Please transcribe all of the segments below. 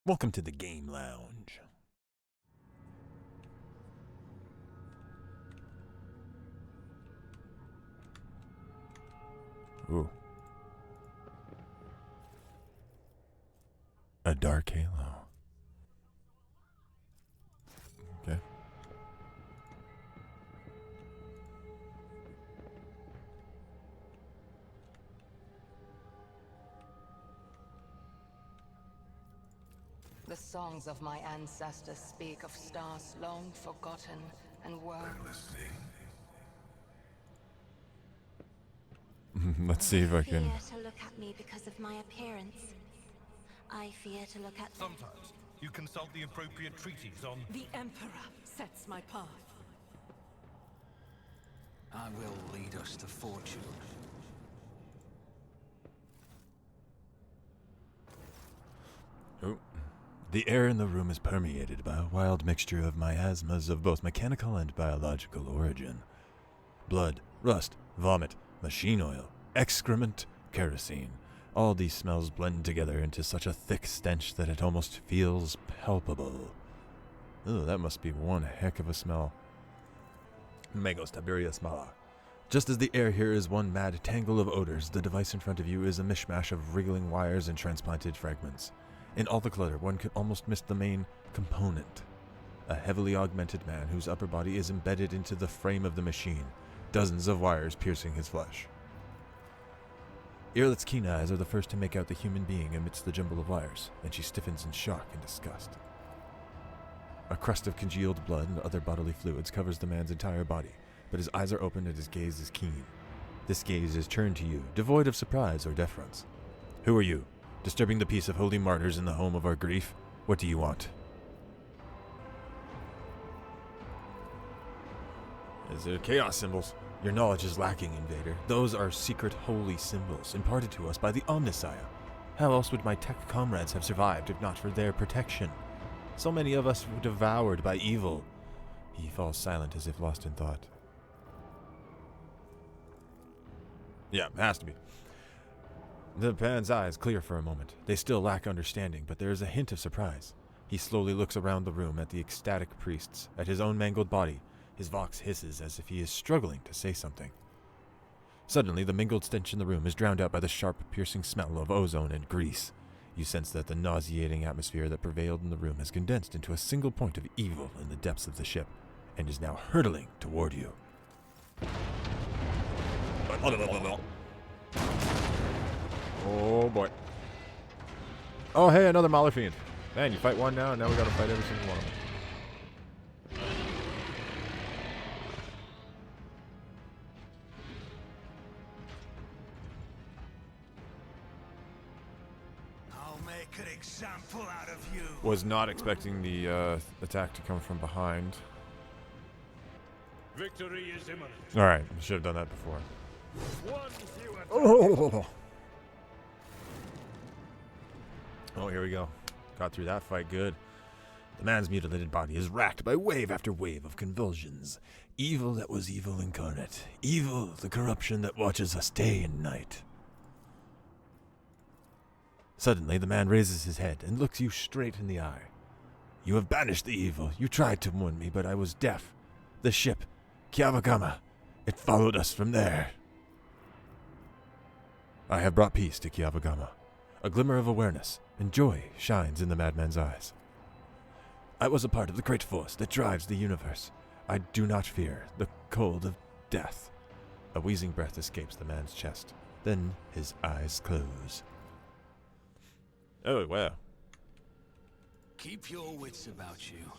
Welcome to the Game Lounge. Ooh. A dark halo. Okay. The songs of my ancestors speak of stars long forgotten and worms. Let's see if I can. Fear to look at me because of my appearance. I fear to look at them. Sometimes you consult the appropriate treaties on... The Emperor sets my path. I will lead us to fortune. Oh. The air in the room is permeated by a wild mixture of miasmas of both mechanical and biological origin. Blood, rust, vomit, machine oil, excrement, kerosene. All these smells blend together into such a thick stench that it almost feels palpable. Ooh, that must be one heck of a smell. Magos Tiberius Mala. Just as the air here is one mad tangle of odors, the device in front of you is a mishmash of wriggling wires and transplanted fragments. In all the clutter, one could almost miss the main component. A heavily augmented man whose upper body is embedded into the frame of the machine, dozens of wires piercing his flesh. Earlet's keen eyes are the first to make out the human being amidst the jumble of wires, and she stiffens in shock and disgust. A crust of congealed blood and other bodily fluids covers the man's entire body, but his eyes are open and his gaze is keen. This gaze is turned to you, devoid of surprise or deference. Who are you? Disturbing the peace of holy martyrs in the home of our grief? What do you want? Is it chaos symbols? Your knowledge is lacking, Invader. Those are secret holy symbols imparted to us by the Omnissiah. How else would my tech comrades have survived if not for their protection? So many of us were devoured by evil. He falls silent as if lost in thought. Yeah, has to be. The man's eyes clear for a moment. They still lack understanding, but there is a hint of surprise. He slowly looks around the room at the ecstatic priests, at his own mangled body. His vox hisses as if he is struggling to say something. Suddenly, the mingled stench in the room is drowned out by the sharp, piercing smell of ozone and grease. You sense that the nauseating atmosphere that prevailed in the room has condensed into a single point of evil in the depths of the ship, and is now hurtling toward you. Oh boy. Oh hey, another Maulerfiend. Man, you fight one now, and now we gotta fight every single one of them. I'll make an example out of you. Was not expecting the attack to come from behind. Victory is imminent. Alright, should have done that before. One fewer Oh, here we go. Got through that fight good. The man's mutilated body is racked by wave after wave of convulsions. Evil that was evil incarnate. Evil, the corruption that watches us day and night. Suddenly, the man raises his head and looks you straight in the eye. You have banished the evil. You tried to warn me, but I was deaf. The ship, Kiava Gamma, it followed us from there. I have brought peace to Kiava Gamma. A glimmer of awareness and joy shines in the madman's eyes. I was a part of the great force that drives the universe. I do not fear the cold of death. A wheezing breath escapes the man's chest. Then his eyes close. Oh, wow. Keep your wits about you.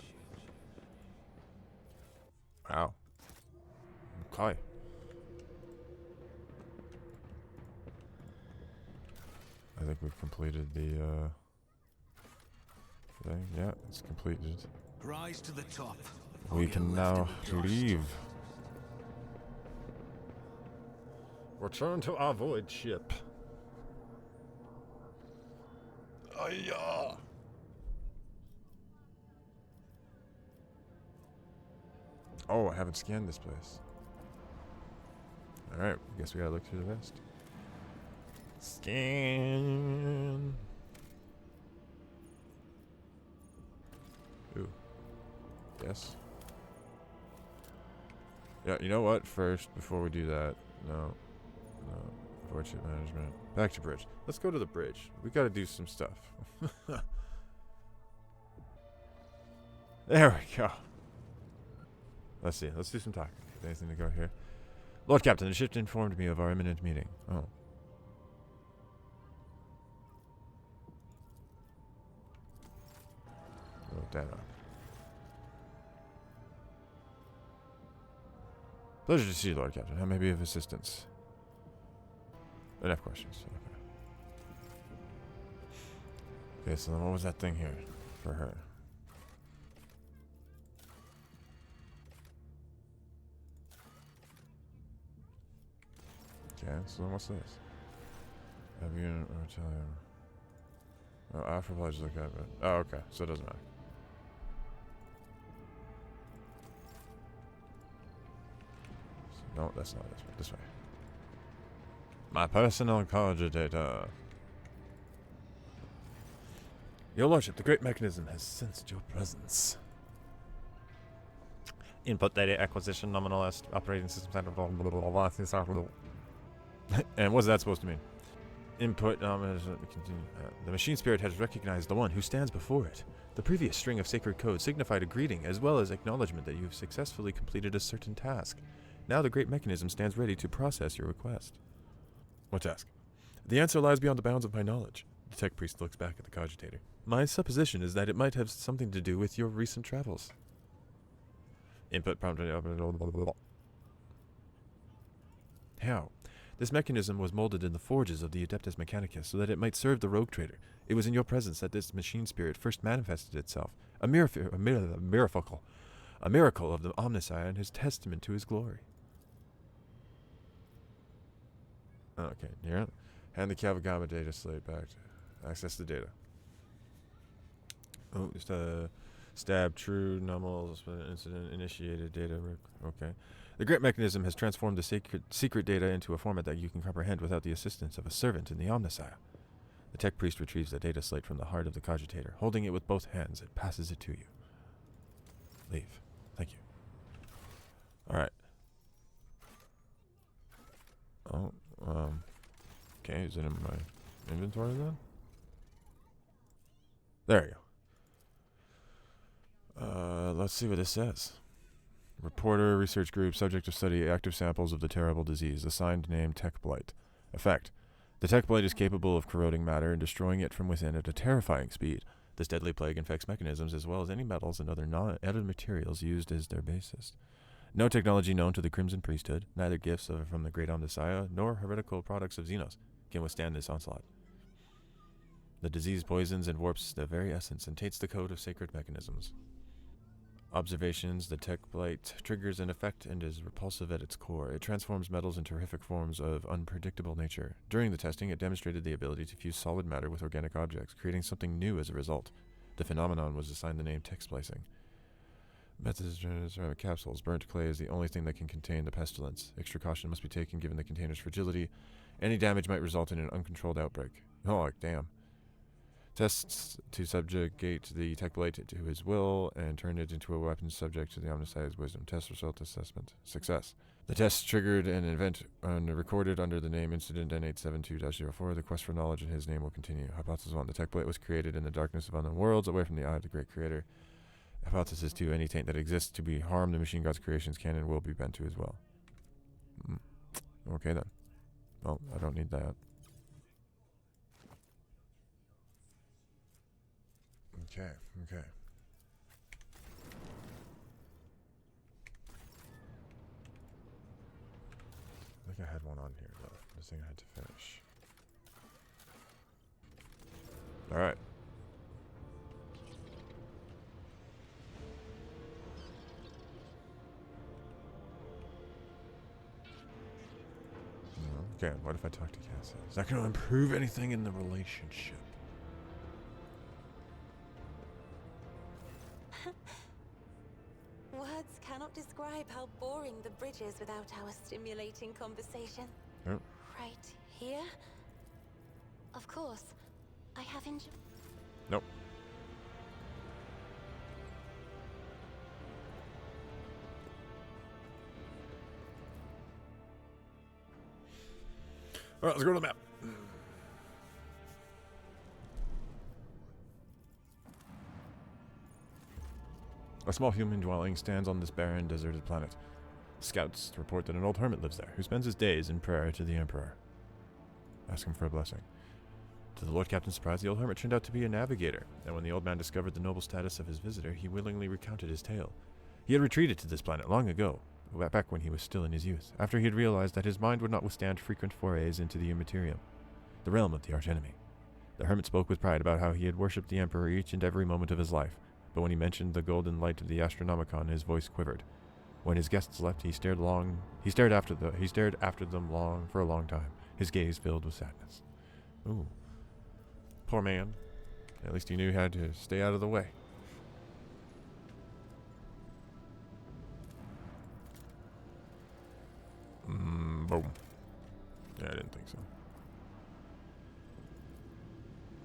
Wow. Okay. I think we've completed the thing. Yeah, it's completed. Rise to the top. We can now leave. Return to our void ship. Oh, I haven't scanned this place. Alright, I guess we gotta look through the rest. Scan. guess. Yeah, you know what? First, before we do that, no. Voidship management. Back to bridge. Let's go to the bridge. We gotta do some stuff. There we go. Let's see. Let's do some talking. Anything to go here? Lord Captain, the ship informed me of our imminent meeting. Oh. Oh, data. Pleasure to see you, Lord Captain. How may I be of assistance? Enough questions. Okay. Okay, so then what was that thing here for her? Okay, so then what's this? Have you or tell you? Oh, Alpha Pledge look at it. Oh, okay, so it doesn't matter. So, no, that's not this way. This way. My personal college data. Your Lordship, the great mechanism has sensed your presence. Input data acquisition, nominal operating system standard, blah, blah, blah, blah, blah. And what's that supposed to mean? Input, continue. The machine spirit has recognized the one who stands before it. The previous string of sacred code signified a greeting as well as acknowledgement that you have successfully completed a certain task. Now the great mechanism stands ready to process your request. What task? The answer lies beyond the bounds of my knowledge. The tech priest looks back at the cogitator. My supposition is that it might have something to do with your recent travels. Input prompt. How? This mechanism was molded in the forges of the Adeptus Mechanicus so that it might serve the rogue trader. It was in your presence that this machine spirit first manifested itself. A miracle of the Omnissiah and his testament to his glory. Okay, yeah. Hand the Kiava Gamma data slate back to access the data. Oh, just a stab, true, nominal, incident, initiated data. Okay. The great mechanism has transformed the secret data into a format that you can comprehend without the assistance of a servant in the Omnissiah. The tech priest retrieves the data slate from the heart of the cogitator. Holding it with both hands, it passes it to you. Leave. Thank you. Alright. Oh, okay, is it in my inventory then? There you go. Let's see what this says. Reporter, research group, subject of study, active samples of the terrible disease, assigned name Tech-Blight. Effect. The Tech-Blight is capable of corroding matter and destroying it from within at a terrifying speed. This deadly plague infects mechanisms as well as any metals and other non-added materials used as their basis. No technology known to the Crimson Priesthood, neither gifts from the Great Omnissiah, nor heretical products of Xenos can withstand this onslaught. The disease poisons and warps the very essence and taints the code of sacred mechanisms. Observations, the Tech-Blight triggers an effect and is repulsive at its core. It transforms metals into horrific forms of unpredictable nature. During the testing, it demonstrated the ability to fuse solid matter with organic objects, creating something new as a result. The phenomenon was assigned the name Tech-Splicing. Methods, ceramic capsules. Burnt clay is the only thing that can contain the pestilence. Extra caution must be taken given the container's fragility. Any damage might result in an uncontrolled outbreak. Oh, damn. Tests to subjugate the Tech-Blight to his will and turn it into a weapon subject to the Omnissiah's wisdom. Test result assessment. Success. The test triggered an event recorded under the name Incident N872-04. The quest for knowledge in his name will continue. Hypothesis 1. The Tech-Blight was created in the darkness of unknown worlds, away from the eye of the great creator. Hypothesis 2. Any taint that exists to be harm the machine god's creations can and will be bent to his will. Okay then. Well, I don't need that. Okay. I think I had one on here, though. This thing I had to finish. Alright. Okay, what if I talk to Cassie? Is that going to improve anything in the relationship? Words cannot describe how boring the bridge is without our stimulating conversation. Oh. Right here? Of course. I have enjoyed. Nope. Alright, let's go to the map. A small human dwelling stands on this barren, deserted planet. Scouts report that an old hermit lives there, who spends his days in prayer to the Emperor. Ask him for a blessing. To the Lord Captain's surprise, the old hermit turned out to be a navigator, and when the old man discovered the noble status of his visitor, he willingly recounted his tale. He had retreated to this planet long ago, back when he was still in his youth, after he had realized that his mind would not withstand frequent forays into the Immaterium, the realm of the archenemy. The hermit spoke with pride about how he had worshipped the Emperor each and every moment of his life, but when he mentioned the golden light of the Astronomicon, his voice quivered. When his guests left, he stared after them for a long time, his gaze filled with sadness. Ooh. Poor man. At least he knew how to stay out of the way. Boom. Yeah, I didn't think so.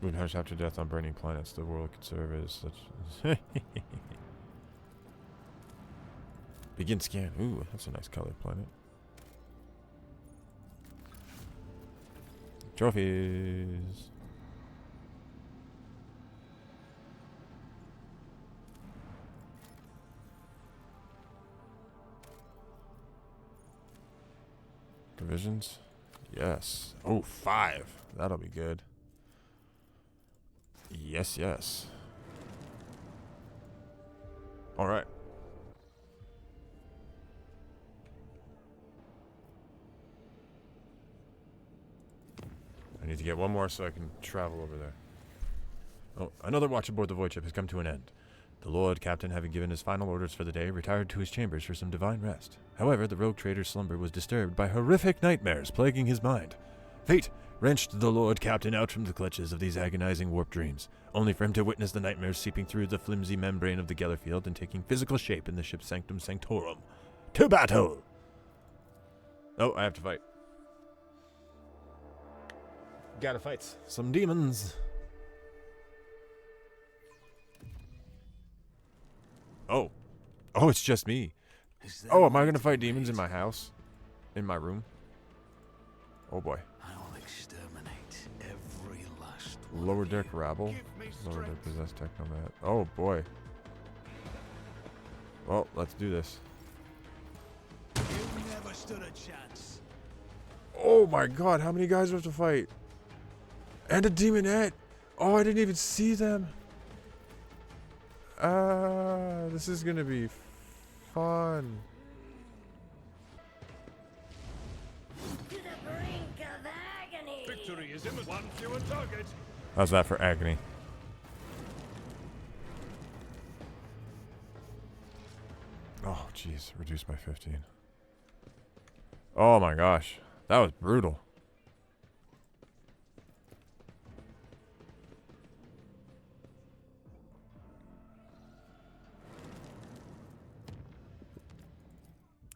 Would hush after death on burning planets. The world could serve as such. Begin scan. Ooh, that's a nice colored planet. Trophies. Provisions? Yes. Oh, 5. That'll be good. Yes, yes. Alright. I need to get one more so I can travel over there. Oh, another watch aboard the Voidship has come to an end. The Lord Captain, having given his final orders for the day, retired to his chambers for some divine rest. However, the rogue trader's slumber was disturbed by horrific nightmares plaguing his mind. Fate wrenched the Lord Captain out from the clutches of these agonizing warp dreams, only for him to witness the nightmares seeping through the flimsy membrane of the Gellerfield and taking physical shape in the ship's sanctum sanctorum. To battle! Oh, I have to fight. Gotta fight some demons. Oh. Oh, it's just me. Oh, am I gonna fight demons in my house? In my room? Oh boy. I'll exterminate every last one. Lower deck rabble. Lower deck possessed technomat. Oh boy. Well, let's do this. You never stood a chance. Oh my god, how many guys do I have to fight? And a demonette! Oh, I didn't even see them. This is gonna be fun. To the brink of agony. Victory is imminent. One fewer target. How's that for agony? Oh, jeez. Reduced by 15. Oh my gosh. That was brutal.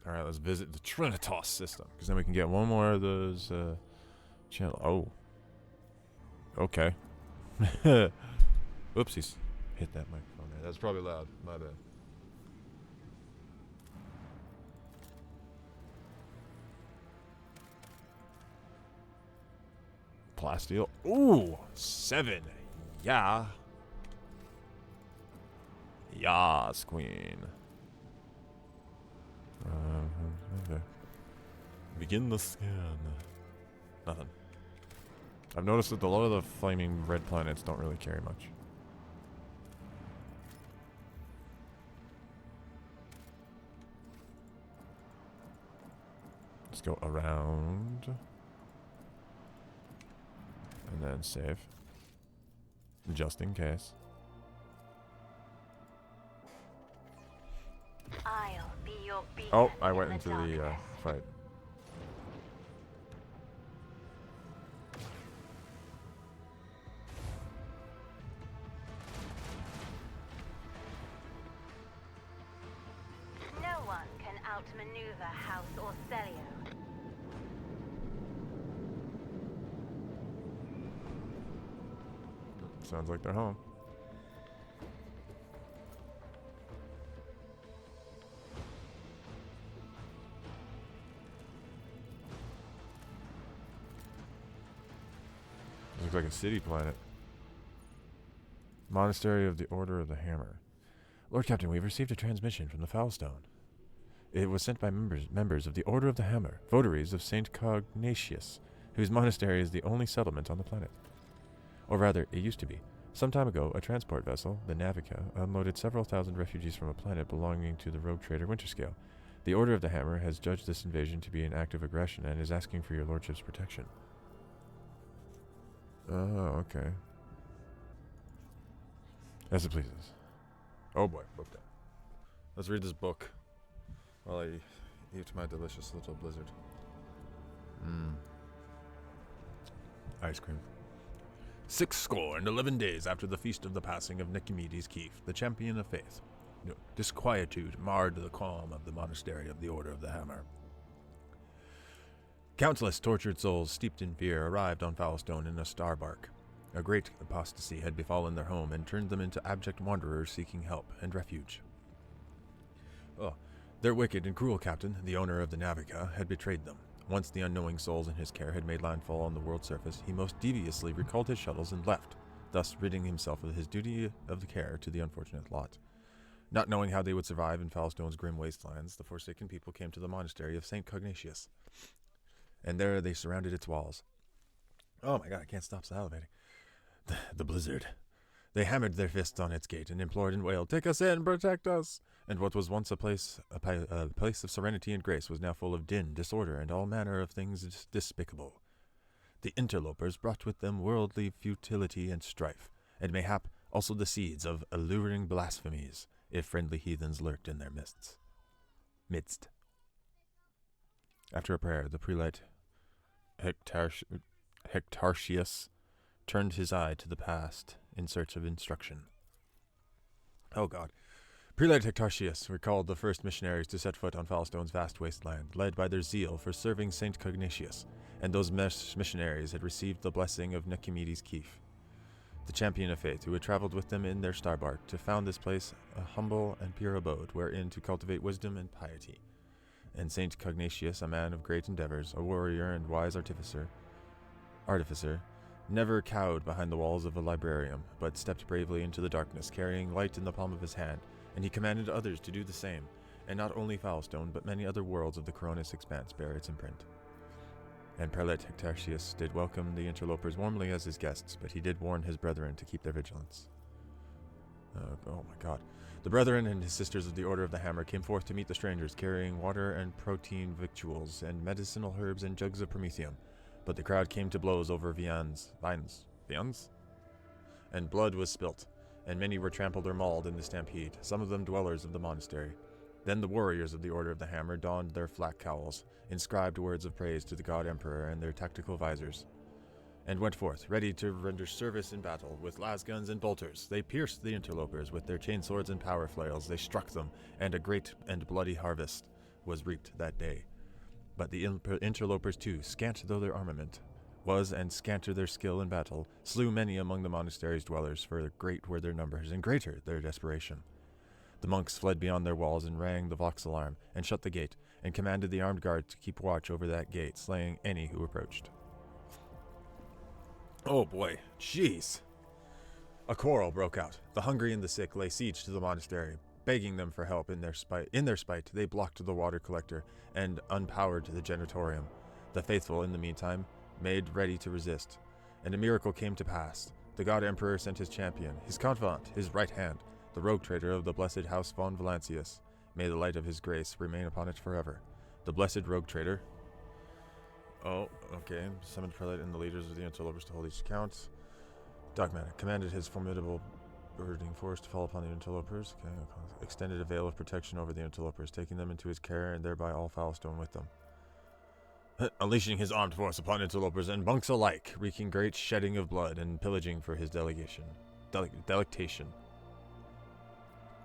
Alright, let's visit the Trinitas system. Because then we can get one more of those channel. Oh. Okay. Oopsies. Hit that microphone there. That's probably loud. My bad. Plasteel. Ooh, 7. Yeah. Yas, queen. Okay. Begin the scan. Nothing. I've noticed that a lot of the flaming red planets don't really carry much. Let's go around. And then save. Just in case. I'll be your beacon. Oh, I went in into the darkness. fight. No one can outmaneuver House Orcelio. Sounds like they're home. city planet. Monastery of the Order of the Hammer. Lord Captain, we've received a transmission from the Foulstone. It was sent by members of the Order of the Hammer, votaries of St. Cognatius, whose monastery is the only settlement on the planet. Or rather, it used to be. Some time ago, a transport vessel, the Navica, unloaded several thousand refugees from a planet belonging to the rogue trader Winterscale. The Order of the Hammer has judged this invasion to be an act of aggression and is asking for your lordship's protection. Oh, okay. As it pleases. Oh boy, book that. Let's read this book while I eat my delicious little blizzard. Ice cream. 60 days after the feast of the passing of Nicomedes Keith, the champion of faith, disquietude marred the calm of the monastery of the Order of the Hammer. Countless tortured souls steeped in fear arrived on Foulstone in a star bark. A great apostasy had befallen their home and turned them into abject wanderers seeking help and refuge. Their wicked and cruel captain, the owner of the Navica, had betrayed them. Once the unknowing souls in his care had made landfall on the world's surface, he most deviously recalled his shuttles and left, thus ridding himself of his duty of the care to the unfortunate lot. Not knowing how they would survive in Foulstone's grim wastelands, the forsaken people came to the monastery of St. Cognatius, and there they surrounded its walls. Oh my god, I can't stop salivating. The blizzard. They hammered their fists on its gate and implored and wailed, "Take us in, protect us!" And what was once a place of serenity and grace was now full of din, disorder, and all manner of things despicable. The interlopers brought with them worldly futility and strife, and mayhap also the seeds of alluring blasphemies, if friendly heathens lurked in their midst. After a prayer, the prelate Hectartius turned his eye to the past in search of instruction. Oh God. Prelate Hectartius recalled the first missionaries to set foot on Foulstone's vast wasteland, led by their zeal for serving St. Cognatius, and those missionaries had received the blessing of Nicomedes Keith, the champion of faith, who had traveled with them in their starbark to found this place a humble and pure abode wherein to cultivate wisdom and piety. And St. Cognatius, a man of great endeavors, a warrior and wise artificer, never cowed behind the walls of a librarium, but stepped bravely into the darkness, carrying light in the palm of his hand, and he commanded others to do the same, and not only Foulstone, but many other worlds of the Koronus Expanse bear its imprint. And Prelate Hectartius did welcome the interlopers warmly as his guests, but he did warn his brethren to keep their vigilance. Oh my god. The brethren and his sisters of the Order of the Hammer came forth to meet the strangers, carrying water and protein victuals, and medicinal herbs and jugs of promethium. But the crowd came to blows over viands, and blood was spilt, and many were trampled or mauled in the stampede, some of them dwellers of the monastery. Then the warriors of the Order of the Hammer donned their flak cowls, inscribed words of praise to the God Emperor and their tactical visors, and went forth, ready to render service in battle. With lasguns and bolters, they pierced the interlopers. With their chainswords and power flails, they struck them, and a great and bloody harvest was reaped that day. But the interlopers too, scant though their armament was, and scanter their skill in battle, slew many among the monastery's dwellers, for great were their numbers, and greater their desperation. The monks fled beyond their walls and rang the vox alarm, and shut the gate, and commanded the armed guard to keep watch over that gate, slaying any who approached. Oh boy, jeez. A quarrel broke out. The hungry and the sick lay siege to the monastery, begging them for help. In their spite, they blocked the water collector and unpowered the janitorium. The faithful, in the meantime, made ready to resist, and a miracle came to pass. The God Emperor sent his champion, his confidant, his right hand, the rogue trader of the blessed House von Valancius. May the light of his grace remain upon it forever. The blessed rogue trader. Oh, okay. Summoned prelate and the leaders of the interlopers to hold each account. Dogmatic commanded his formidable birding force to fall upon the interlopers. Okay. Extended a veil of protection over the interlopers, taking them into his care and thereby all Foulstone with them. Unleashing his armed force upon interlopers and monks alike, wreaking great shedding of blood and pillaging for his delectation.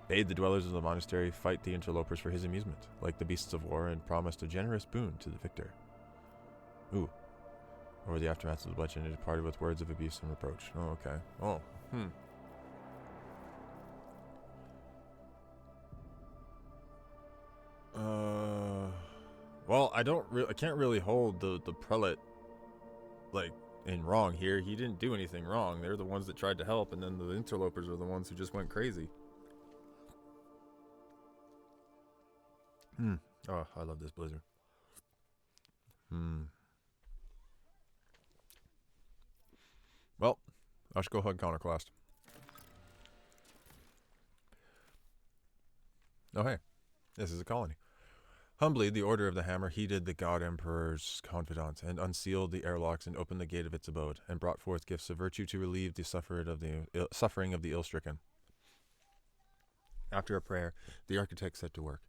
Bade the dwellers of the monastery fight the interlopers for his amusement, like the beasts of war, and promised a generous boon to the victor. Ooh. Over the aftermath of the bloodshed, he departed with words of abuse and reproach. Oh, okay. Oh, Well, I can't really hold the prelate, like, in wrong here. He didn't do anything wrong. They're the ones that tried to help, and then the interlopers are the ones who just went crazy. Oh, I love this blizzard. Well, I should go hug Counterclast. Oh, hey. This is a colony. Humbly, the Order of the Hammer heeded the God Emperor's confidant, and unsealed the airlocks and opened the gate of its abode, and brought forth gifts of virtue to relieve the suffering of the ill-stricken. After a prayer, the architect set to work.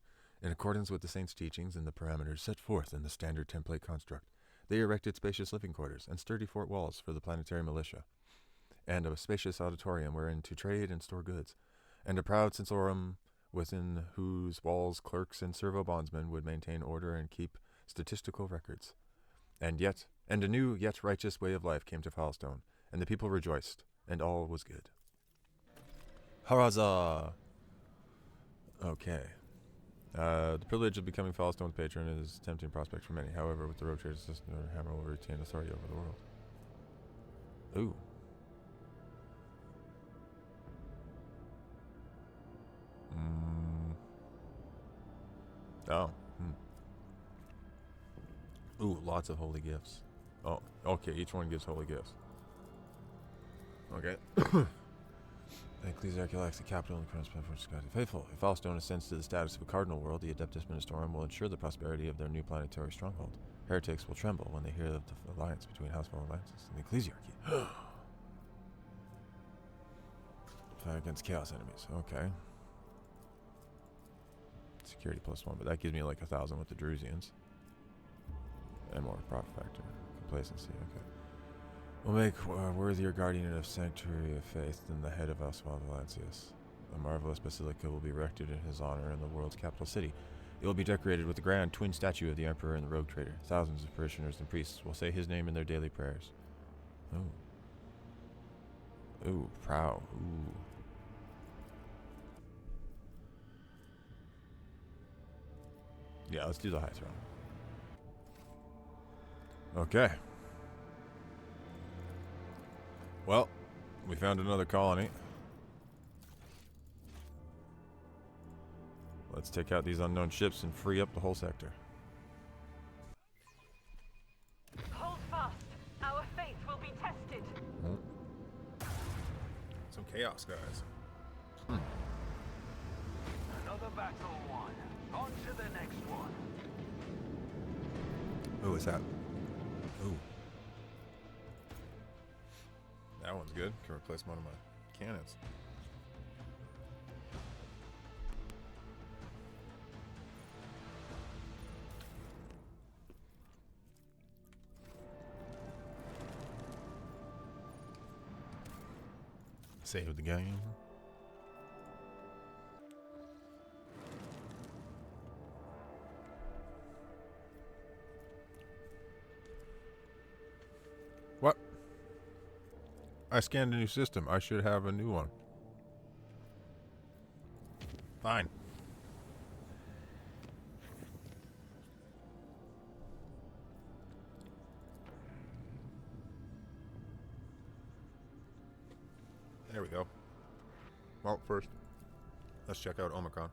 In accordance with the saint's teachings and the parameters set forth in the standard template construct, they erected spacious living quarters and sturdy fort walls for the planetary militia, and a spacious auditorium wherein to trade and store goods, and a proud censorum within whose walls clerks and servo bondsmen would maintain order and keep statistical records. And a new yet righteous way of life came to Filestone, and the people rejoiced, and all was good. Hurrah! Okay. The privilege of becoming Filestone's patron is a tempting prospect for many. However, with the Rogue Trader system, the Hammer will retain authority over the world. Ooh. Oh. Ooh, lots of holy gifts. Oh, okay, each one gives holy gifts. Okay. The Ecclesiarch elects the capital and the crown spent for skies the faithful. If Filestone ascends to the status of a cardinal world, the Adeptus Ministorum will ensure the prosperity of their new planetary stronghold. Heretics will tremble when they hear of the alliance between Houseful Alliances and the Ecclesiarchy. Fight against chaos enemies. Okay. Security +1, but that gives me like 1,000 with the Drusians. And more profit factor. Complacency, okay. We'll make a worthier guardian of Sanctuary of Faith than the head of Oswald Valancius. A marvelous basilica will be erected in his honor in the world's capital city. It will be decorated with a grand twin statue of the Emperor and the Rogue Trader. Thousands of parishioners and priests will say his name in their daily prayers. Ooh. Ooh, prow. Ooh. Yeah, let's do the high throne. Okay. Well, we found another colony. Let's take out these unknown ships and free up the whole sector. Hold fast. Our faith will be tested. Some chaos, guys. Another battle won. On to the next one. Who is that? Ooh. That one's good. Can replace one of my cannons. Save the game. What? I scanned a new system. I should have a new one. Fine. There we go. Well, first, let's check out Omicron.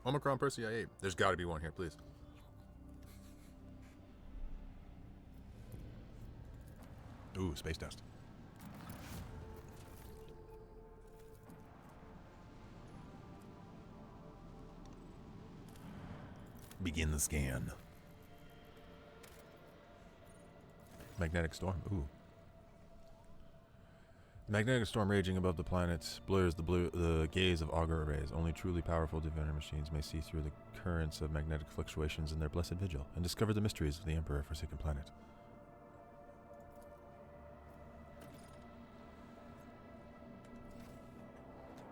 Omicron Persei 8. There's got to be one here, please. Ooh, space dust. Begin the scan. Magnetic storm. Ooh. The magnetic storm raging above the planets blurs the gaze of augur rays. Only truly powerful diviner machines may see through the currents of magnetic fluctuations in their blessed vigil and discover the mysteries of the Emperor Forsaken Planet.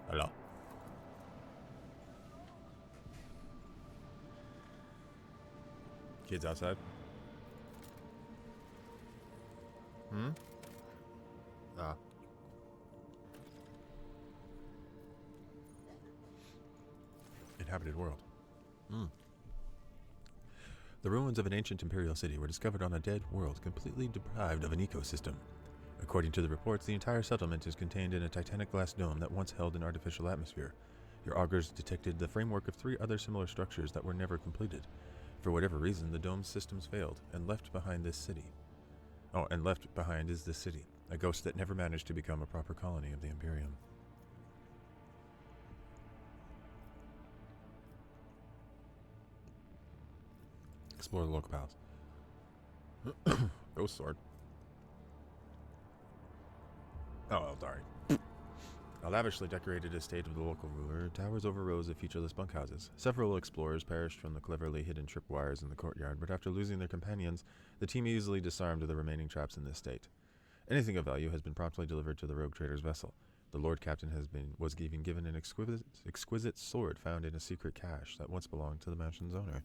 Hello. Kids outside? Ah. Inhabited world. The ruins of an ancient imperial city were discovered on a dead world completely deprived of an ecosystem. According to the reports, the entire settlement is contained in a titanic glass dome that once held an artificial atmosphere. Your augurs detected the framework of 3 other similar structures that were never completed. For whatever reason, the dome's systems failed, and left behind this city. Oh, and left behind is this city, a ghost that never managed to become a proper colony of the Imperium. Explore the local palace. Ghost sword. Oh, well, sorry. A lavishly decorated estate of the local ruler towers over rows of featureless bunkhouses. Several explorers perished from the cleverly hidden tripwires in the courtyard, but after losing their companions, the team easily disarmed the remaining traps in this state. Anything of value has been promptly delivered to the rogue trader's vessel. The Lord Captain was even given an exquisite sword found in a secret cache that once belonged to the mansion's owner.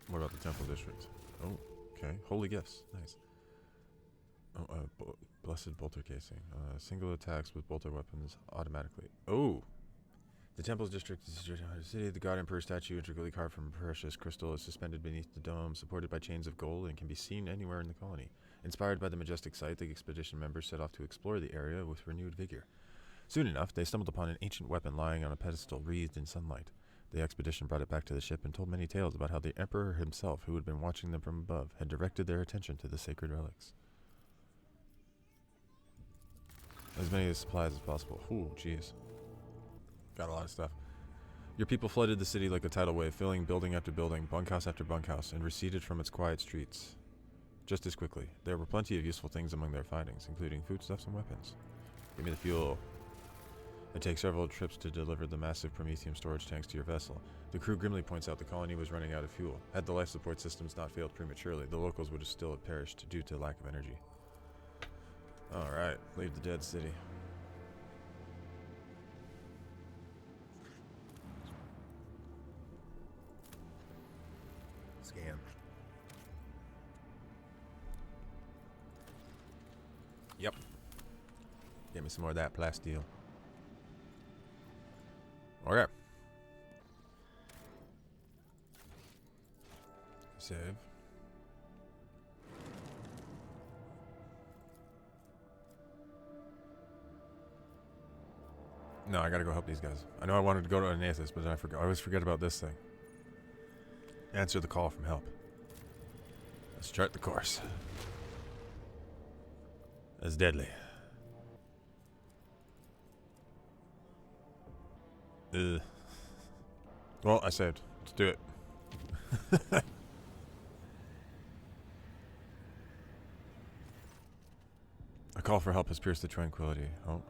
What about the temple district? Oh, okay. Holy gifts. Nice. Oh, blessed bolter casing. Single attacks with bolter weapons automatically. Oh! The temple's district is situated in the city. The God Emperor statue, intricately carved from precious crystal, is suspended beneath the dome, supported by chains of gold, and can be seen anywhere in the colony. Inspired by the majestic sight, the expedition members set off to explore the area with renewed vigor. Soon enough, they stumbled upon an ancient weapon lying on a pedestal wreathed in sunlight. The expedition brought it back to the ship and told many tales about how the Emperor himself, who had been watching them from above, had directed their attention to the sacred relics. As many supplies as possible. Ooh, jeez. Got a lot of stuff. Your people flooded the city like a tidal wave, filling building after building, bunkhouse after bunkhouse, and receded from its quiet streets. Just as quickly. There were plenty of useful things among their findings, including foodstuffs and weapons. Give me the fuel. It takes several trips to deliver the massive Prometheum storage tanks to your vessel. The crew grimly points out the colony was running out of fuel. Had the life support systems not failed prematurely, the locals would have still perished due to lack of energy. Alright, leave the dead city. Scan. Yep. Get me some more of that plasteel. Okay. Save. No, I gotta go help these guys. I know I wanted to go to Anathus, but I always forget about this thing. Answer the call from help. Let's chart the course. As deadly. Well, I saved. Let's do it. A call for help has pierced the tranquility. Oh.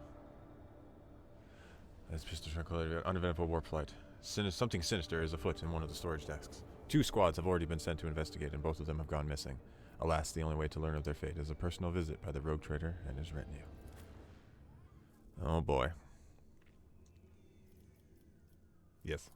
Has pierced the tranquility of uneventful warp flight. Something sinister is afoot in one of the storage desks. 2 squads have already been sent to investigate, and both of them have gone missing. Alas, the only way to learn of their fate is a personal visit by the rogue trader and his retinue. Oh boy. Yes.